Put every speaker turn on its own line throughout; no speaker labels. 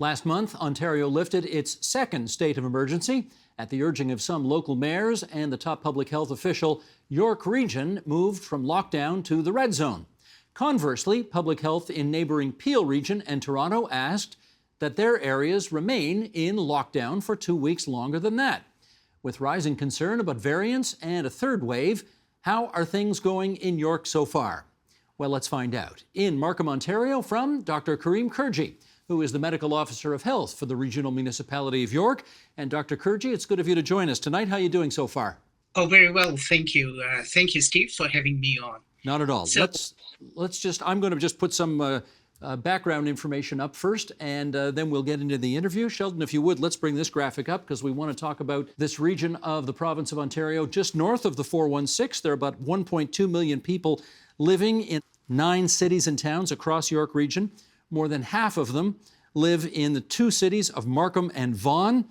Last month, Ontario lifted its second state of emergency. At the urging of some local mayors and the top public health official, York Region moved from lockdown to the red zone. Conversely, public health in neighboring Peel Region and Toronto asked that their areas remain in lockdown for 2 weeks longer than that. With rising concern about variants and a third wave, how are things going in York so far? Well, let's find out. In Markham, Ontario, from Dr. Karim Kurji, who is the Medical Officer of Health for the Regional Municipality of York. And Dr. Kurji, it's good of you to join us tonight. How are you doing so far?
Oh, very well. Thank you. Thank you, Steve, for having me on.
Not at all.
So,
I'm going to just put some background information up first, and then we'll get into the interview. Sheldon, if you would, let's bring this graphic up because we want to talk about this region of the province of Ontario just north of the 416. There are about 1.2 million people living in 9 cities and towns across York Region. More than half of them live in the 2 cities of Markham and Vaughan,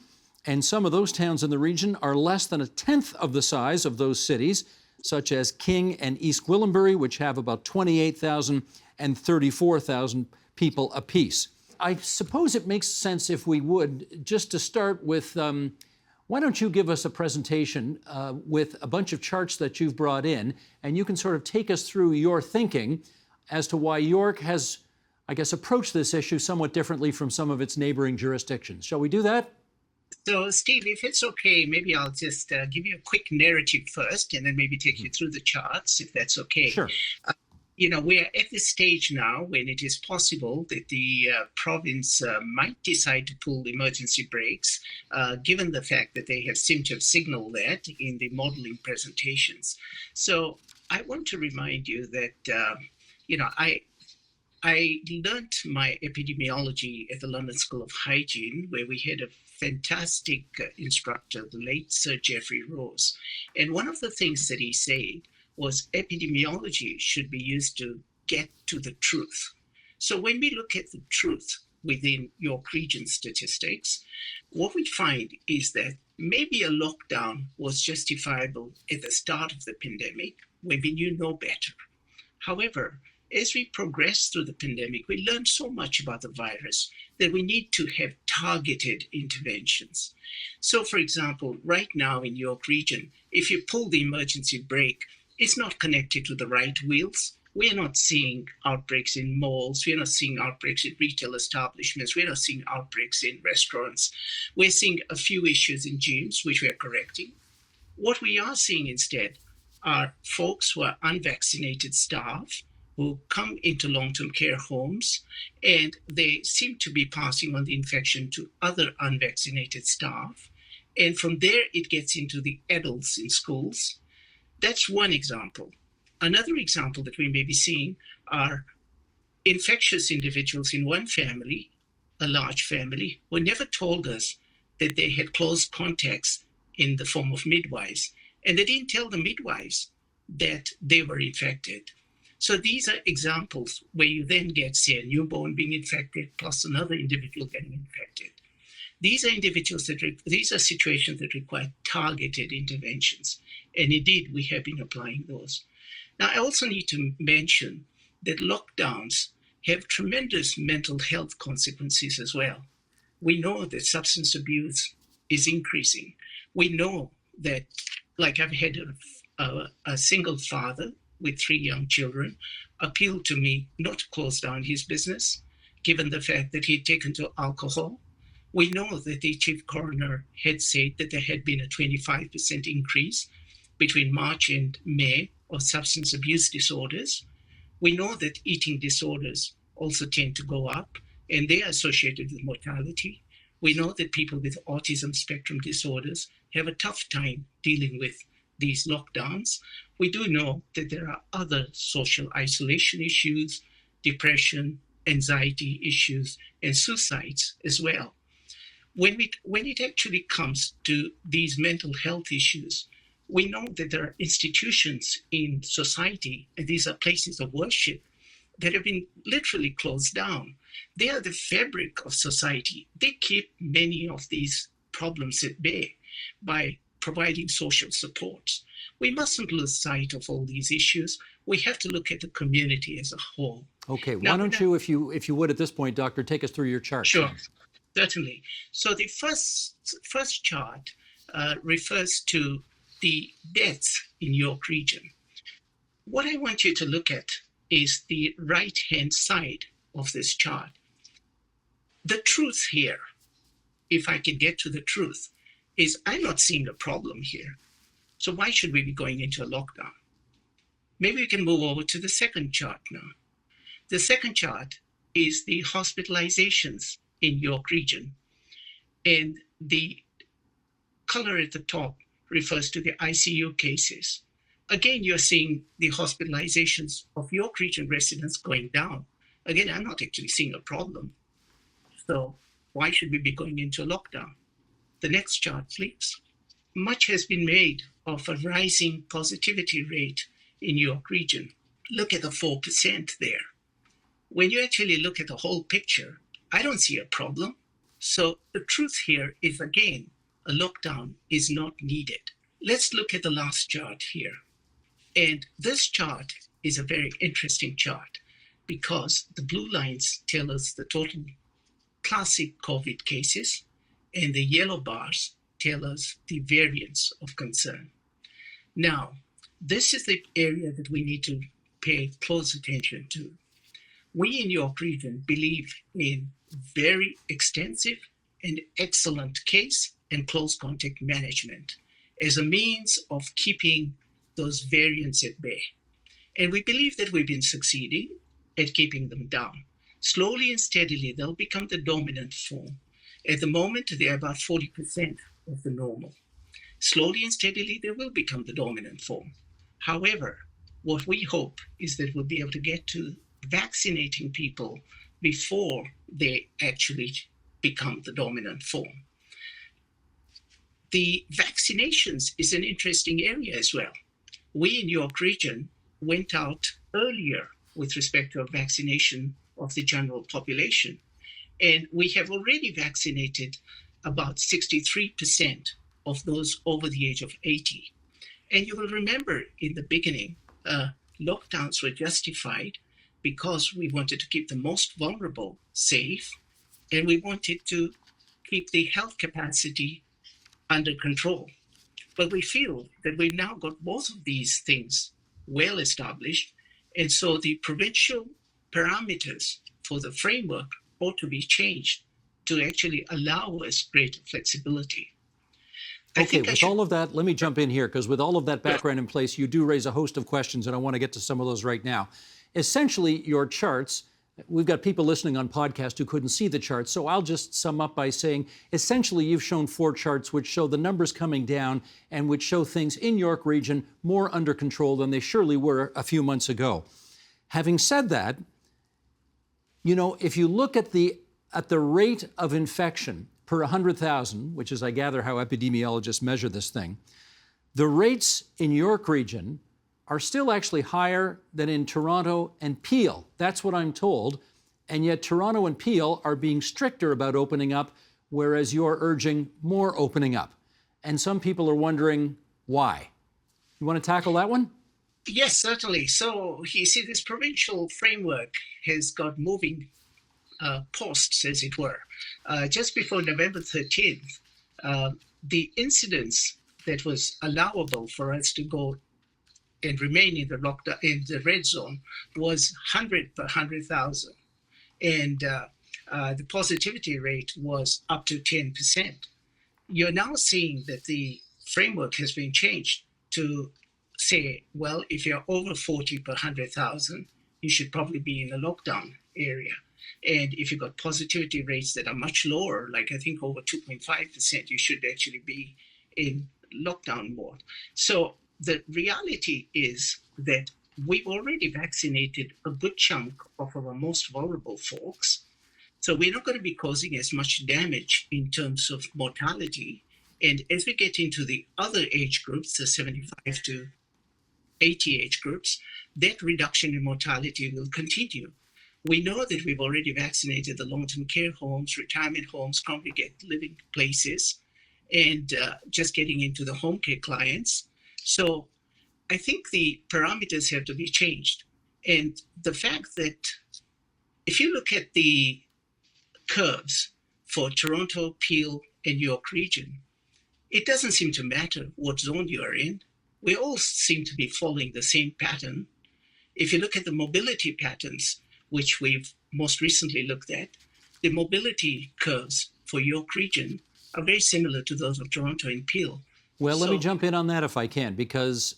and some of those towns in the region are less than a tenth of the size of those cities, such as King and East Gwillimbury, which have about 28,000 and 34,000 people apiece. I suppose it makes sense, if we would, just to start with, why don't you give us a presentation with a bunch of charts that you've brought in, and you can sort of take us through your thinking as to why York has, I guess, approached this issue somewhat differently from some of its neighboring jurisdictions. Shall we do that?
so, Steve, if it's okay, maybe I'll just give you a quick narrative first and then maybe take you through the charts, if that's okay.
Sure.
We're at this stage now when it is possible that the province might decide to pull emergency brakes, given the fact that they seem to have signaled that in the modeling presentations. So I want to remind you that, I learned my epidemiology at the London School of Hygiene, where we had a fantastic instructor, the late Sir Geoffrey Rose. And one of the things that he said was epidemiology should be used to get to the truth. So when we look at the truth within York Region statistics, what we find is that maybe a lockdown was justifiable at the start of the pandemic when we knew no better. However, as we progress through the pandemic, we learn so much about the virus that we need to have targeted interventions. So, for example, right now in York Region, if you pull the emergency brake, it's not connected to the right wheels. We're not seeing outbreaks in malls. We're not seeing outbreaks in retail establishments. We're not seeing outbreaks in restaurants. We're seeing a few issues in gyms, which we're correcting. What we are seeing instead are folks who are unvaccinated staff who come into long-term care homes, and they seem to be passing on the infection to other unvaccinated staff. And from there, it gets into the adults in schools. That's one example. Another example that we may be seeing are infectious individuals in one family, a large family, who never told us that they had close contacts in the form of midwives. And they didn't tell the midwives that they were infected. So these are examples where you then get, say, a newborn being infected plus another individual getting infected. These are situations that require targeted interventions. And indeed, we have been applying those. Now, I also need to mention that lockdowns have tremendous mental health consequences as well. We know that substance abuse is increasing. We know that, like I've had a single father with 3 young children appeal to me not to close down his business, given the fact that he'd taken to alcohol. We know that the chief coroner had said that there had been a 25% increase between March and May of substance abuse disorders. We know that eating disorders also tend to go up, and they are associated with mortality. We know that people with autism spectrum disorders have a tough time dealing with these lockdowns. We do know that there are other social isolation issues, depression, anxiety issues, and suicides as well. When it actually comes to these mental health issues, we know that there are institutions in society, and these are places of worship, that have been literally closed down. They are the fabric of society. They keep many of these problems at bay by providing social supports. We mustn't lose sight of all these issues. We have to look at the community as a whole.
Okay, why don't you, if you would at this point, Doctor, take us through your chart.
Sure. Certainly. So the first chart refers to the deaths in York Region. What I want you to look at is the right-hand side of this chart. The truth here, if I can get to the truth, is I'm not seeing a problem here. So why should we be going into a lockdown? Maybe we can move over to the second chart now. The second chart is the hospitalizations in York Region. And the color at the top refers to the ICU cases. Again, you're seeing the hospitalizations of York Region residents going down. Again, I'm not actually seeing a problem. So why should we be going into a lockdown? The next chart, please. Much has been made of a rising positivity rate in York Region. Look at the 4% there. When you actually look at the whole picture, I don't see a problem. So the truth here is, again, a lockdown is not needed. Let's look at the last chart here. And this chart is a very interesting chart because the blue lines tell us the total classic COVID cases, and the yellow bars tell us the variants of concern. Now, this is the area that we need to pay close attention to. We in York Region believe in very extensive and excellent case and close contact management as a means of keeping those variants at bay. And we believe that we've been succeeding at keeping them down. Slowly and steadily, they'll become the dominant form. At the moment, they're about 40% of the normal. Slowly and steadily, they will become the dominant form. However, what we hope is that we'll be able to get to vaccinating people before they actually become the dominant form. The vaccinations is an interesting area as well. We in York Region went out earlier with respect to a vaccination of the general population, and we have already vaccinated about 63% of those over the age of 80. And you will remember in the beginning, lockdowns were justified because we wanted to keep the most vulnerable safe, and we wanted to keep the health capacity under control. But we feel that we've now got both of these things well established, and so the provincial parameters for the framework ought to be changed to actually allow us greater flexibility.
Okay, with all of that, let me jump in here, because with all of that background in place, you do raise a host of questions, and I want to get to some of those right now. Essentially, your charts, we've got people listening on podcast who couldn't see the charts, so I'll just sum up by saying, essentially, you've shown 4 charts which show the numbers coming down and which show things in York Region more under control than they surely were a few months ago. Having said that, you know, if you look at the rate of infection per 100,000, which is, I gather, how epidemiologists measure this thing, the rates in York Region are still actually higher than in Toronto and Peel. That's what I'm told. And yet Toronto and Peel are being stricter about opening up, whereas you're urging more opening up. And some people are wondering why. You want to tackle that one?
Yes, certainly. So you see, this provincial framework has got moving posts, as it were. Just before November 13th, the incidence that was allowable for us to go and remain in the lockdown, in the red zone, was 100 per 100,000. And the positivity rate was up to 10%. You're now seeing that the framework has been changed to say, well, if you're over 40 per 100,000, you should probably be in a lockdown area. And if you've got positivity rates that are much lower, like I think over 2.5%, you should actually be in lockdown mode. So the reality is that we've already vaccinated a good chunk of our most vulnerable folks. So we're not going to be causing as much damage in terms of mortality. And as we get into the other age groups, the 75 to 80 age groups, that reduction in mortality will continue. We know that we've already vaccinated the long-term care homes, retirement homes, congregate living places, and just getting into the home care clients. So I think the parameters have to be changed. And the fact that if you look at the curves for Toronto, Peel, and York region, it doesn't seem to matter what zone you are in. We all seem to be following the same pattern. If you look at the mobility patterns, which we've most recently looked at, the mobility curves for York region are very similar to those of Toronto and Peel.
Well, let me jump in on that if I can, because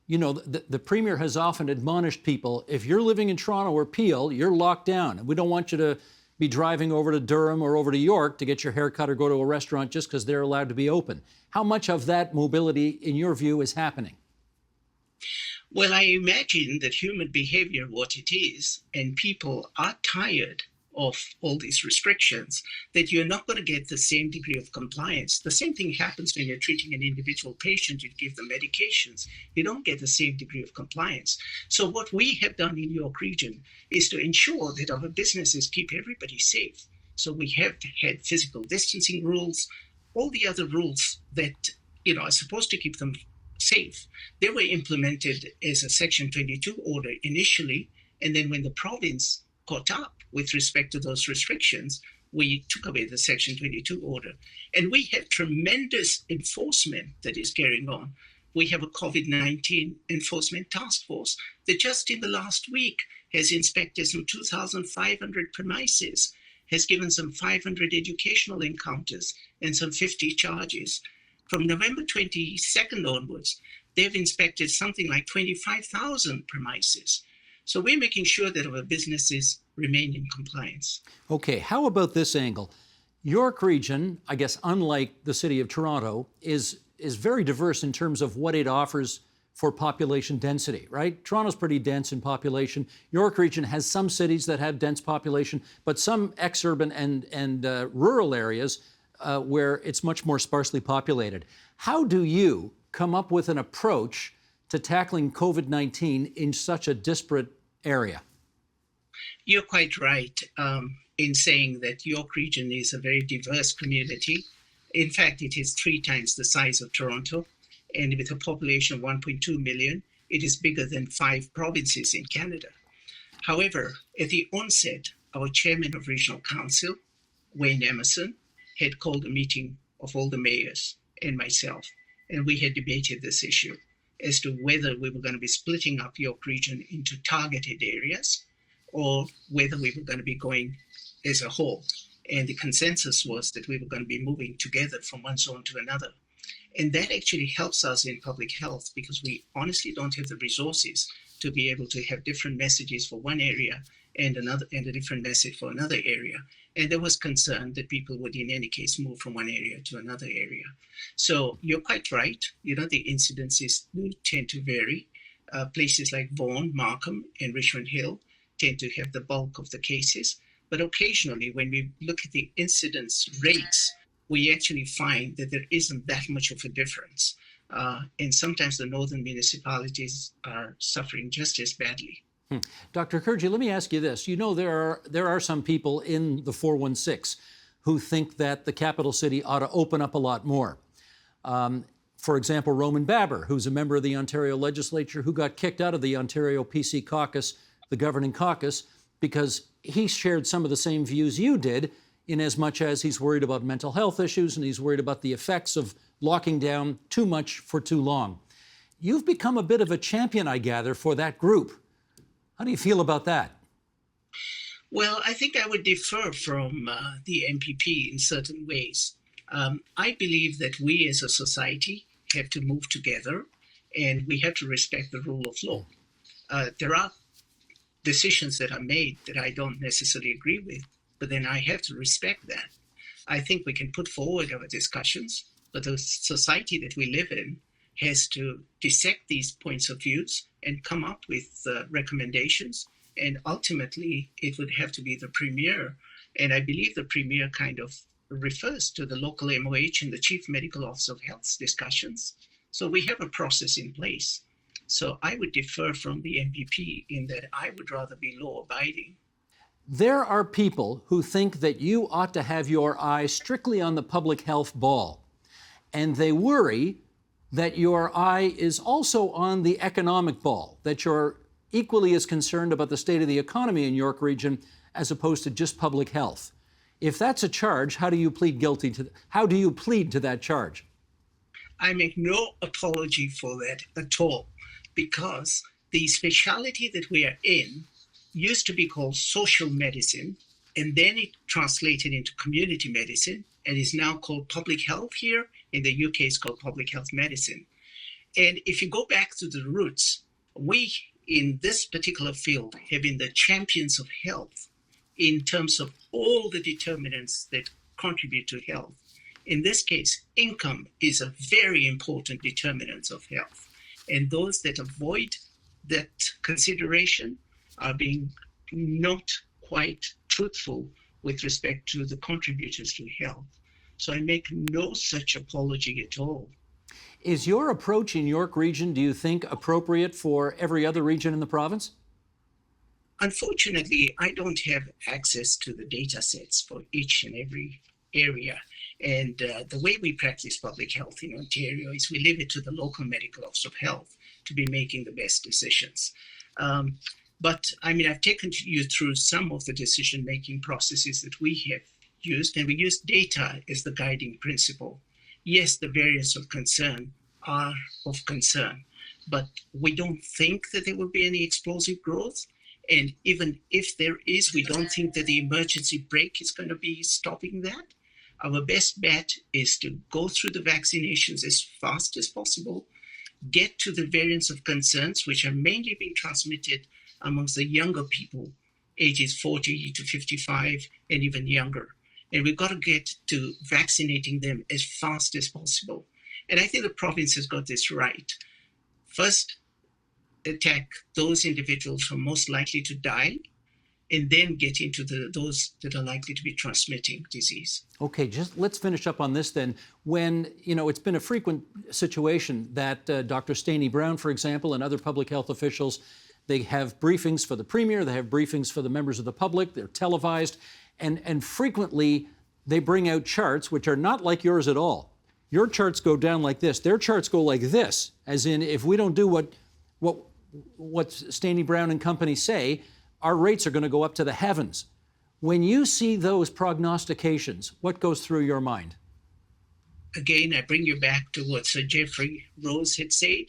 you know, the Premier has often admonished people, if you're living in Toronto or Peel, you're locked down. We don't want you to be driving over to Durham or over to York to get your hair cut or go to a restaurant just because they're allowed to be open. How much of that mobility, in your view, is happening?
Well, I imagine that human behavior, what it is, and people are tired of all these restrictions, that you're not going to get the same degree of compliance. The same thing happens when you're treating an individual patient, you give them medications, you don't get the same degree of compliance. So what we have done in York region is to ensure that our businesses keep everybody safe. So we have had physical distancing rules, all the other rules that, you know, are supposed to keep them safe. They were implemented as a Section 22 order initially, and then when the province caught up with respect to those restrictions, we took away the Section 22 order. And we have tremendous enforcement that is carrying on. We have a COVID-19 enforcement task force that just in the last week has inspected some 2,500 premises, has given some 500 educational encounters and some 50 charges. From November 22nd onwards, they've inspected something like 25,000 premises. So we're making sure that our businesses remain in compliance.
Okay, how about this angle? York region, I guess, unlike the city of Toronto, is very diverse in terms of what it offers for population density, right? Toronto's pretty dense in population. York region has some cities that have dense population, but some ex-urban and rural areas where it's much more sparsely populated. How do you come up with an approach to tackling COVID-19 in such a disparate area?
You're quite right in saying that York region is a very diverse community. In fact, it is 3 times the size of Toronto, and with a population of 1.2 million, it is bigger than 5 provinces in Canada. However, at the onset, our chairman of regional council, Wayne Emerson, had called a meeting of all the mayors and myself, and we had debated this issue as to whether we were going to be splitting up York region into targeted areas or whether we were going to be going as a whole. And the consensus was that we were going to be moving together from one zone to another. And that actually helps us in public health because we honestly don't have the resources to be able to have different messages for one area and a different message for another area. And there was concern that people would in any case move from one area to another area. So you're quite right. You know, the incidences do tend to vary. Places like Vaughan, Markham, and Richmond Hill tend to have the bulk of the cases. But occasionally, when we look at the incidence rates, we actually find that there isn't that much of a difference. And sometimes the northern municipalities are suffering just as badly.
Dr. Kurji, let me ask you this. You know, there are some people in the 416 who think that the capital city ought to open up a lot more. For example, Roman Baber, who's a member of the Ontario legislature, who got kicked out of the Ontario PC caucus, the governing caucus, because he shared some of the same views you did, in as much as he's worried about mental health issues and he's worried about the effects of locking down too much for too long. You've become a bit of a champion, I gather, for that group. How do you feel about that?
Well, I think I would differ from the MPP in certain ways. I believe that we as a society have to move together and we have to respect the rule of law. There are decisions that are made that I don't necessarily agree with, but then I have to respect that. I think we can put forward our discussions, but the society that we live in has to dissect these points of views and come up with recommendations. And ultimately, it would have to be the Premier. And I believe the Premier kind of refers to the local MOH and the Chief Medical Officer of Health's discussions. So we have a process in place. So I would differ from the MPP in that I would rather be law-abiding.
There are people who think that you ought to have your eye strictly on the public health ball, and they worry that your eye is also on the economic ball, that you're equally as concerned about the state of the economy in York region as opposed to just public health. If that's a charge, how do you plead guilty to? How do you plead to that charge?
I make no apology for that at all, because the specialty that we are in used to be called social medicine, and then it translated into community medicine and is now called public health here. In the UK, it's called public health medicine. And if you go back to the roots, we in this particular field have been the champions of health in terms of all the determinants that contribute to health. In this case, income is a very important determinant of health. And those that avoid that consideration are being not quite truthful with respect to the contributors to health. So I make no such apology at all.
Is your approach in York Region, do you think, appropriate for every other region in the province?
Unfortunately, I don't have access to the data sets for each and every area. And the way we practice public health in Ontario is we leave it to the local medical officer of health to be making the best decisions. But I mean, I've taken you through some of the decision-making processes that we have used, and we use data as the guiding principle. Yes, the variants of concern are of concern, but we don't think that there will be any explosive growth. And even if there is, we don't think that the emergency brake is going to be stopping that. Our best bet is to go through the vaccinations as fast as possible, get to the variants of concerns, which are mainly being transmitted amongst the younger people, ages 40 to 55 and even younger. And we've got to get to vaccinating them as fast as possible. And I think the province has got this right. First, attack those individuals who are most likely to die, and then get into those that are likely to be transmitting disease.
Okay, just let's finish up on this then. When, it's been a frequent situation that Dr. Staney Brown, for example, and other public health officials, they have briefings for the Premier, they have briefings for the members of the public, they're televised, and frequently they bring out charts which are not like yours at all. Your charts go down like this. Their charts go like this, as in if we don't do what Staney Brown and company say, our rates are going to go up to the heavens. When you see those prognostications, what goes through your mind?
Again, I bring you back to what Sir Geoffrey Rose had said.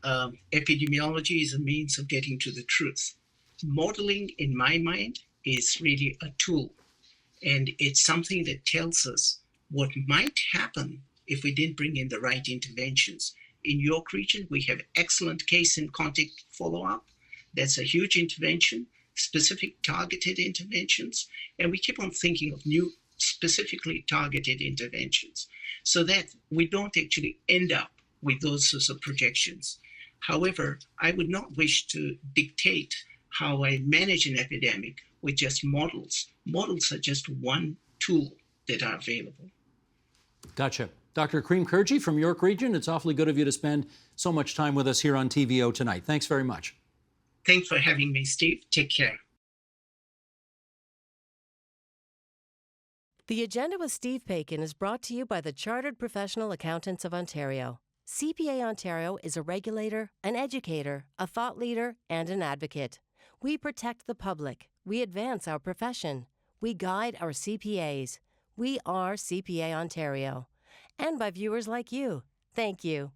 Epidemiology is a means of getting to the truth. Modeling, in my mind, is really a tool. And it's something that tells us what might happen if we didn't bring in the right interventions. In York Region, we have excellent case and contact follow-up. That's a huge intervention, specific targeted interventions, and we keep on thinking of new specifically targeted interventions so that we don't actually end up with those sorts of projections. However, I would not wish to dictate how I manage an epidemic with just models. Models are just one tool that are available.
Gotcha. Dr. Karim Kurji from York Region, it's awfully good of you to spend so much time with us here on TVO tonight. Thanks very much.
Thanks for having me, Steve. Take care.
The Agenda with Steve Paikin is brought to you by the Chartered Professional Accountants of Ontario. CPA Ontario is a regulator, an educator, a thought leader, and an advocate. We protect the public. We advance our profession. We guide our CPAs. We are CPA Ontario. And by viewers like you. Thank you.